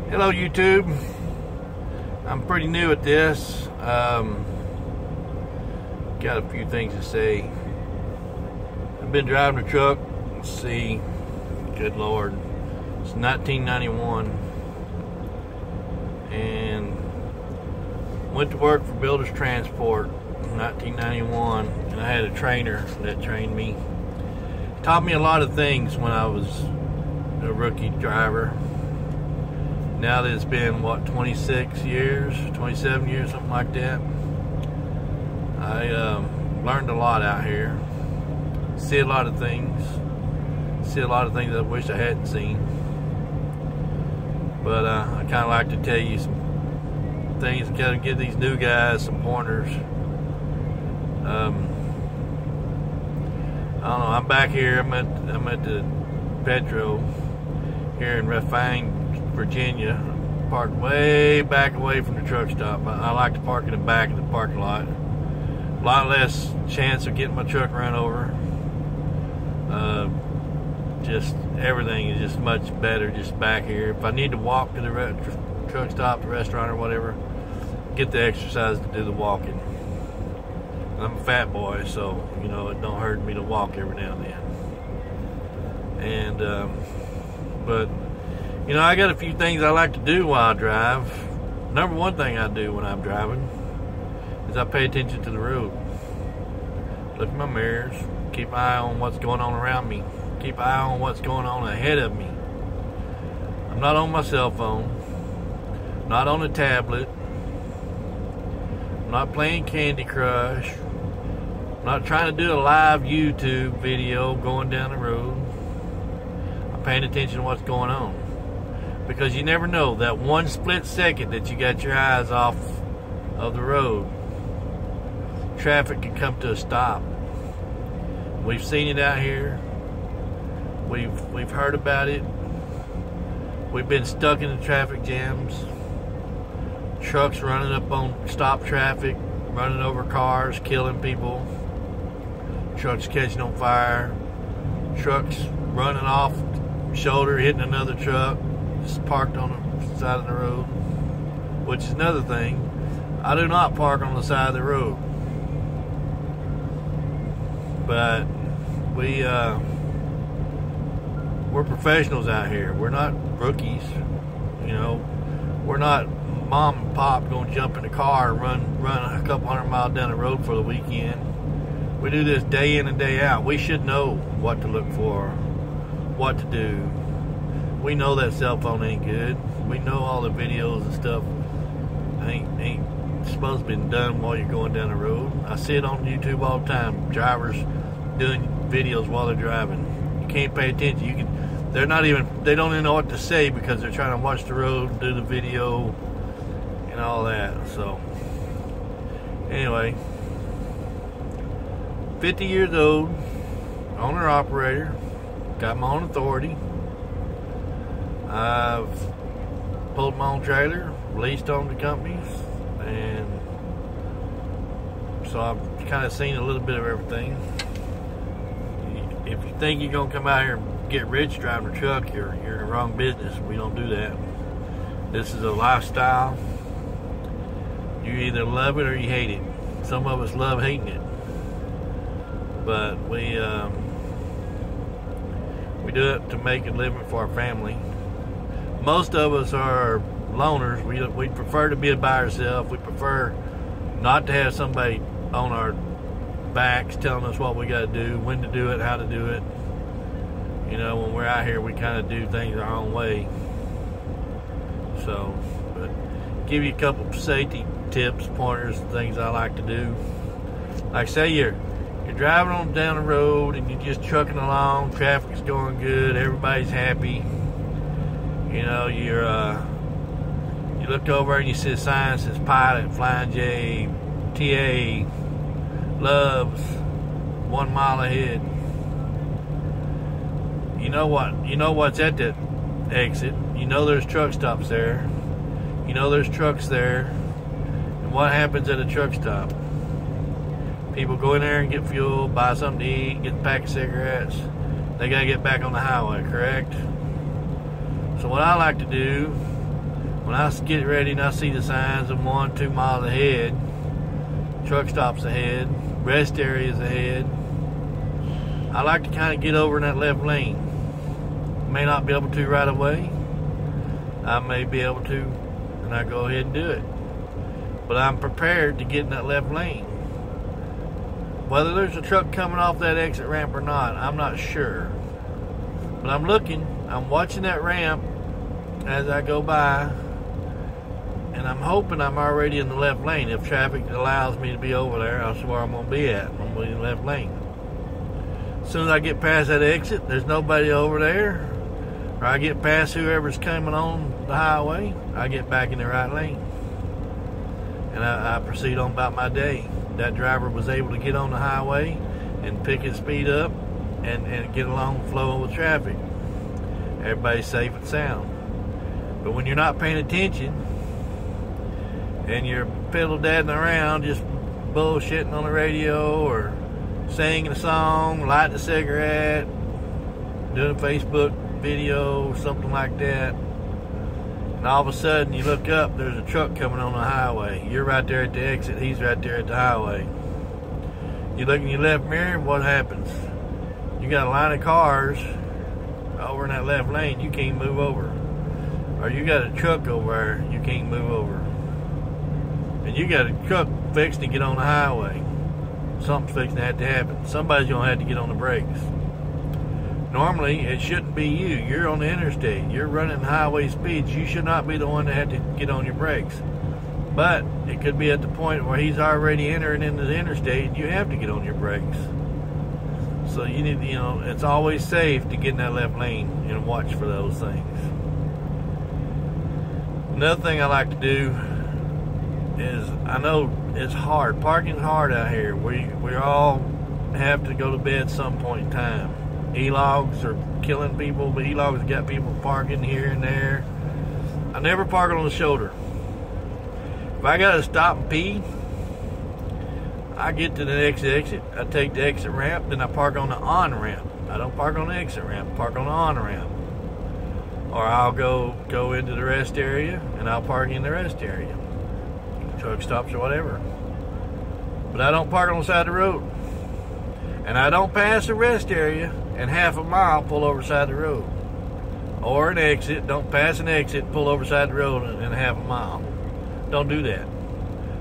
Hello YouTube. I'm pretty new at this. Got a few things to say. I've been driving a truck. Let's see. Good Lord. It's 1991. And went to work for Builders Transport in 1991. And I had a trainer that trained me. Taught me a lot of things when I was a rookie driver. Now that it's been, what, 26 years, 27 years, something like that. I learned a lot out here. See a lot of things. See a lot of things I wish I hadn't seen. But I kind of like to tell you some things, kind of give these new guys some pointers. I don't know, I'm back here, I'm at the Petro here in Refine, Virginia, parked way back away from the truck stop. I like to park in the back of the parking lot. A lot less chance of getting my truck run over. Just everything is just much better just back here. If I need to walk to the truck stop, the restaurant or whatever, get the exercise to do the walking. I'm a fat boy, so you know it don't hurt me to walk every now and then. And but you know, I got a few things I like to do while I drive. Number one thing I do when I'm driving is I pay attention to the road. Look at my mirrors. Keep an eye on what's going on around me. Keep an eye on what's going on ahead of me. I'm not on my cell phone. Not on a tablet. I'm not playing Candy Crush. I'm not trying to do a live YouTube video going down the road. I'm paying attention to what's going on. Because you never know, that one split second that you got your eyes off of the road, traffic can come to a stop. We've seen it out here. We've heard about it. We've been stuck in the traffic jams. Trucks running up on stop traffic, running over cars, killing people. Trucks catching on fire. Trucks running off shoulder, hitting another truck. Just parked on the side of the road, which is another thing. I do not park on the side of the road, but we're professionals out here. We're not rookies, you know. We're not mom and pop going to jump in the car and run a couple 100 miles down the road for the weekend. We do this day in and day out. We should know what to look for, what to do. We know that cell phone ain't good. We know all the videos and stuff ain't supposed to be done while you're going down the road. I see it on YouTube all the time. Drivers doing videos while they're driving. You can't pay attention. They don't even know what to say because they're trying to watch the road, do the video, and all that. So, anyway, 50 years old, owner operator, got my own authority. I've pulled my own trailer, leased on the companies, and so I've kind of seen a little bit of everything. If you think you're going to come out here and get rich driving a truck, you're in the wrong business. We don't do that. This is a lifestyle. You either love it or you hate it. Some of us love hating it. But we do it to make a living for our family. Most of us are loners. We prefer to be by ourselves. We prefer not to have somebody on our backs telling us what we got to do, when to do it, how to do it. You know, when we're out here, we kind of do things our own way. So, but give you a couple of safety tips, pointers, things I like to do. Like say you're driving on down the road and you're just trucking along, traffic's going good, everybody's happy. You know, you look over and you see a sign that says Pilot, Flying J, TA, Loves, 1 mile ahead. You know what's at that exit. You know there's truck stops there. You know there's trucks there. And what happens at a truck stop? People go in there and get fuel, buy something to eat, get a pack of cigarettes. They gotta get back on the highway, correct? So what I like to do when I get ready and I see the signs of 1-2 miles ahead, truck stops ahead, rest areas ahead, I like to kind of get over in that left lane. May not be able to right away. I may be able to, and I go ahead and do it. But I'm prepared to get in that left lane. Whether there's a truck coming off that exit ramp or not, I'm not sure. But I'm looking, I'm watching that ramp as I go by, and I'm hoping I'm already in the left lane. If traffic allows me to be over there, that's where I'm going to be at. I'm going to be in the left lane. As soon as I get past that exit, there's nobody over there, or I get past whoever's coming on the highway, I get back in the right lane. And I proceed on about my day. That driver was able to get on the highway and pick his speed up and get along flowing with traffic. Everybody's safe and sound. But when you're not paying attention and you're piddle-dadding around just bullshitting on the radio or singing a song, lighting a cigarette, doing a Facebook video, something like that, and all of a sudden you look up, there's a truck coming on the highway. You're right there at the exit, he's right there at the highway. You look in your left mirror, what happens? You got a line of cars over in that left lane, you can't move over. Or you got a truck over there, you can't move over. And you got a truck fixed to get on the highway. Something's fixing to have to happen. Somebody's going to have to get on the brakes. Normally, it shouldn't be you. You're on the interstate. You're running highway speeds. You should not be the one that had to get on your brakes. But it could be at the point where he's already entering into the interstate and you have to get on your brakes. So you need, it's always safe to get in that left lane and watch for those things. Another thing I like to do is, I know it's hard. Parking's hard out here. We all have to go to bed some point in time. E-logs are killing people, but E-logs got people parking here and there. I never park on the shoulder. If I gotta stop and pee, I get to the next exit. I take the exit ramp, then I park on the on-ramp. I don't park on the exit ramp, I park on the on-ramp. Or I'll go into the rest area, and I'll park in the rest area. Truck stops or whatever. But I don't park on the side of the road. And I don't pass the rest area and half a mile pull over the side of the road. Or an exit, don't pass an exit, pull over the side of the road and half a mile. Don't do that.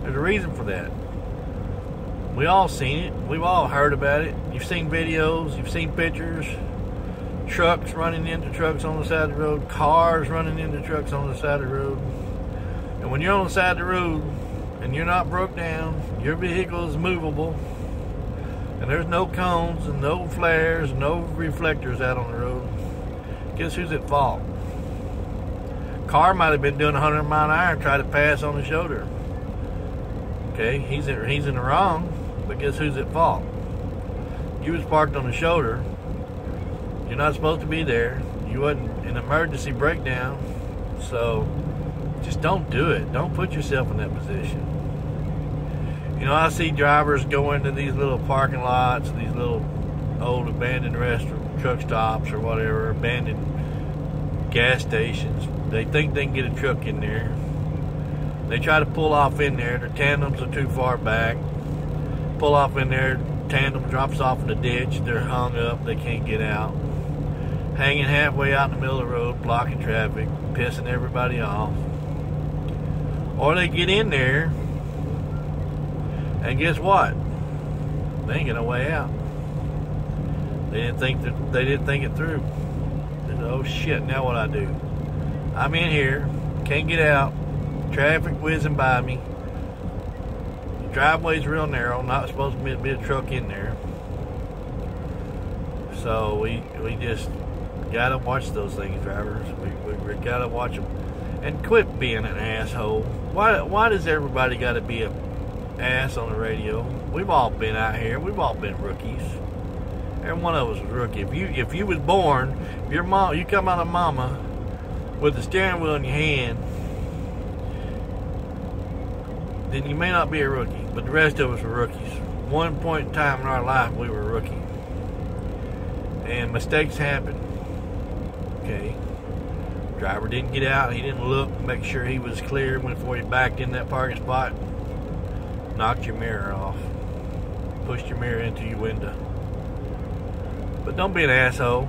There's a reason for that. We all seen it. We've all heard about it. You've seen videos, you've seen pictures. Trucks running into trucks on the side of the road. Cars running into trucks on the side of the road. And when you're on the side of the road and you're not broke down, your vehicle is movable, and there's no cones and no flares, no reflectors out on the road, guess who's at fault? Car might have been doing 100 mile an hour and tried to pass on the shoulder. Okay, he's in the wrong, but guess who's at fault? You was parked on the shoulder. You're not supposed to be there. You wasn't an emergency breakdown, so just don't do it. Don't put yourself in that position. I see drivers go into these little parking lots, these little old abandoned restaurant, truck stops or whatever, abandoned gas stations. They think they can get a truck in there. They try to pull off in there. Their tandems are too far back. Pull off in there, tandem drops off in the ditch. They're hung up. They can't get out. Hanging halfway out in the middle of the road, blocking traffic, pissing everybody off. Or they get in there, and guess what? They ain't got no way out. They didn't think it through. They said, oh shit, now what I do? I'm in here, can't get out, traffic whizzing by me. The driveway's real narrow, not supposed to be a truck in there. So we just gotta watch those things, drivers. We gotta watch them. And quit being an asshole. Why does everybody gotta be a ass on the radio? We've all been out here. We've all been rookies. Every one of us was a rookie. If you was born, if your mom, you come out of mama with the steering wheel in your hand, then you may not be a rookie. But the rest of us were rookies. One point in time in our life, we were a rookie. And mistakes happen. Okay. Driver didn't get out. He didn't look, make sure he was clear before he backed in that parking spot. Knocked your mirror off. Pushed your mirror into your window. But don't be an asshole.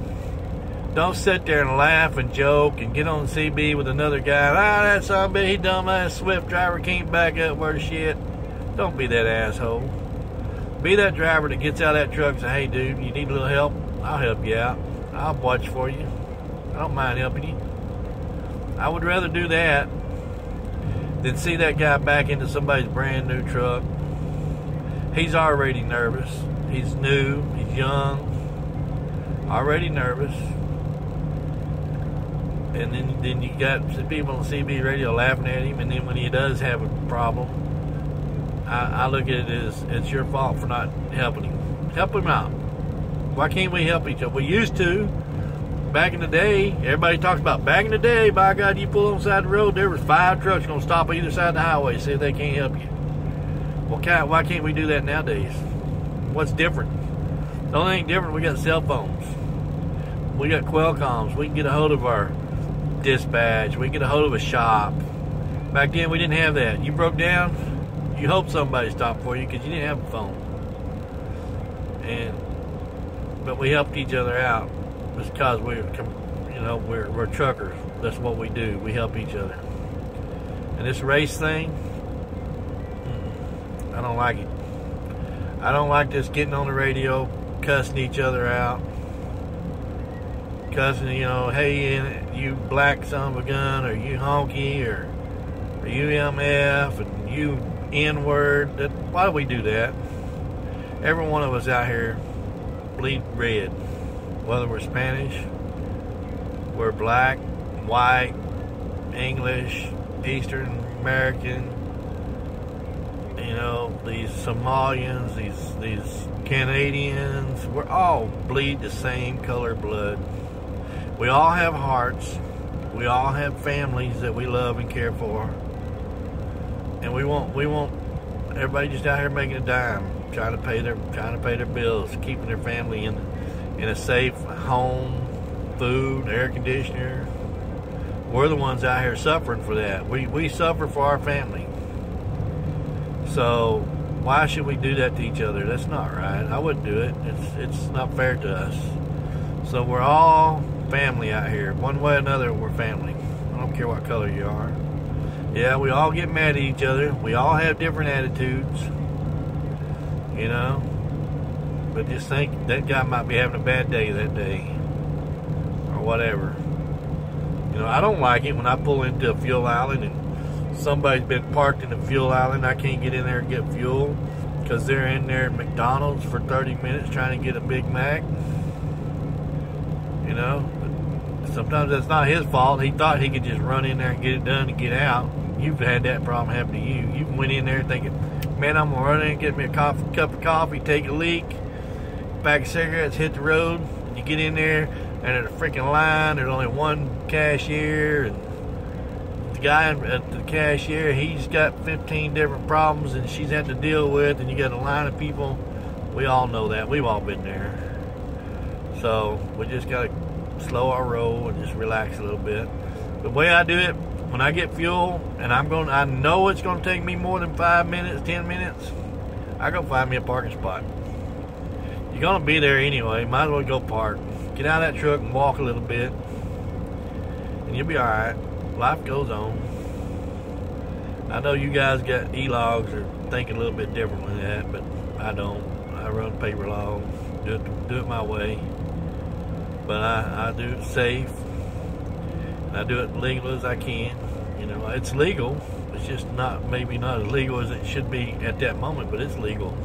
Don't sit there and laugh and joke and get on the CB with another guy. That son of a bitch, he dumbass Swift driver can't back up worth shit. Don't be that asshole. Be that driver that gets out of that truck and say, hey dude, you need a little help? I'll help you out. I'll watch for you. I don't mind helping you. I would rather do that than see that guy back into somebody's brand new truck. He's already nervous. He's new. He's young. Already nervous. And then you got some people on CB radio laughing at him. And then when he does have a problem, I look at it as it's your fault for not helping him. Help him out. Why can't we help each other? We used to. Back in the day, everybody talks about back in the day, by God, you pull on the side of the road, there was 5 trucks going to stop on either side of the highway, see if they can't help you. Well, why can't we do that nowadays? What's different? The only thing different, we got cell phones. We got Qualcomms. We can get a hold of our dispatch. We can get a hold of a shop. Back then, we didn't have that. You broke down, you hope somebody stopped for you because you didn't have a phone. But we helped each other out. It's because we're truckers. That's what we do. We help each other. And this race thing, I don't like it. I don't like this getting on the radio, cussing each other out. Cussing, hey, you black son of a gun, or you honky, or you MF, and you N-word. Why do we do that? Every one of us out here bleed red. Whether we're Spanish, we're black, white, English, Eastern American, these Somalians, these Canadians, we're all bleed the same color blood. We all have hearts. We all have families that we love and care for. And we want everybody just out here making a dime, trying to pay their bills, keeping their family in a safe home, food, air conditioner. We're the ones out here suffering for that. We suffer for our family. So why should we do that to each other? That's not right. I wouldn't do it. It's not fair to us. So we're all family out here. One way or another, we're family. I don't care what color you are. Yeah, we all get mad at each other. We all have different attitudes. But just think that guy might be having a bad day that day. Or whatever. I don't like it when I pull into a fuel island and somebody's been parked in the fuel island. I can't get in there and get fuel because they're in there at McDonald's for 30 minutes trying to get a Big Mac. But sometimes that's not his fault. He thought he could just run in there and get it done and get out. You've had that problem happen to you. You went in there thinking, man, I'm going to run in and get me a cup of coffee, take a leak, pack of cigarettes, hit the road. And you get in there, and there's a freaking line. There's only one cashier, and the guy at the cashier, he's got 15 different problems and she's had to deal with, and you got a line of people. We all know that. We've all been there. So we just got to slow our roll and just relax a little bit. The way I do it, when I get fuel and I know it's going to take me more than 5 minutes, 10 minutes, I go find me a parking spot. You're going to be there anyway. Might as well go park. Get out of that truck and walk a little bit, and you'll be all right. Life goes on. I know you guys got e-logs or thinking a little bit differently than that, but I don't. I run paper logs, do it my way. But I do it safe. And I do it legal as I can. It's legal. It's just maybe not as legal as it should be at that moment, but it's legal.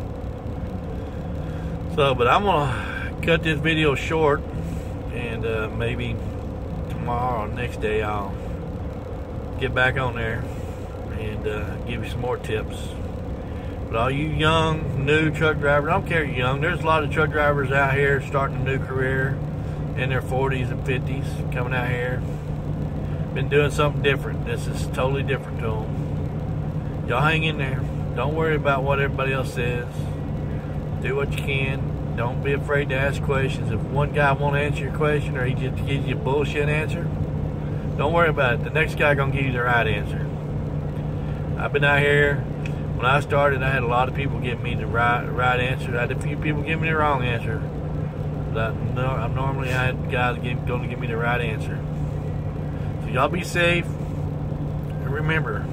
So, but I'm gonna cut this video short, and maybe tomorrow or next day I'll get back on there and give you some more tips. But all you young, new truck drivers, I don't care you're young, there's a lot of truck drivers out here starting a new career in their 40s and 50s, coming out here, been doing something different. This is totally different to them. Y'all hang in there. Don't worry about what everybody else says. Do what you can. Don't be afraid to ask questions. If one guy won't answer your question or he just gives you a bullshit answer, Don't worry about it. The next guy gonna give you the right answer. I've been out here. When I started, I had a lot of people give me the right answer. I had a few people give me the wrong answer. But I had guys going to give me the right answer. So y'all be safe. And remember,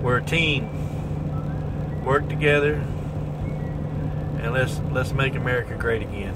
we're a team. Work together. And let's make America great again.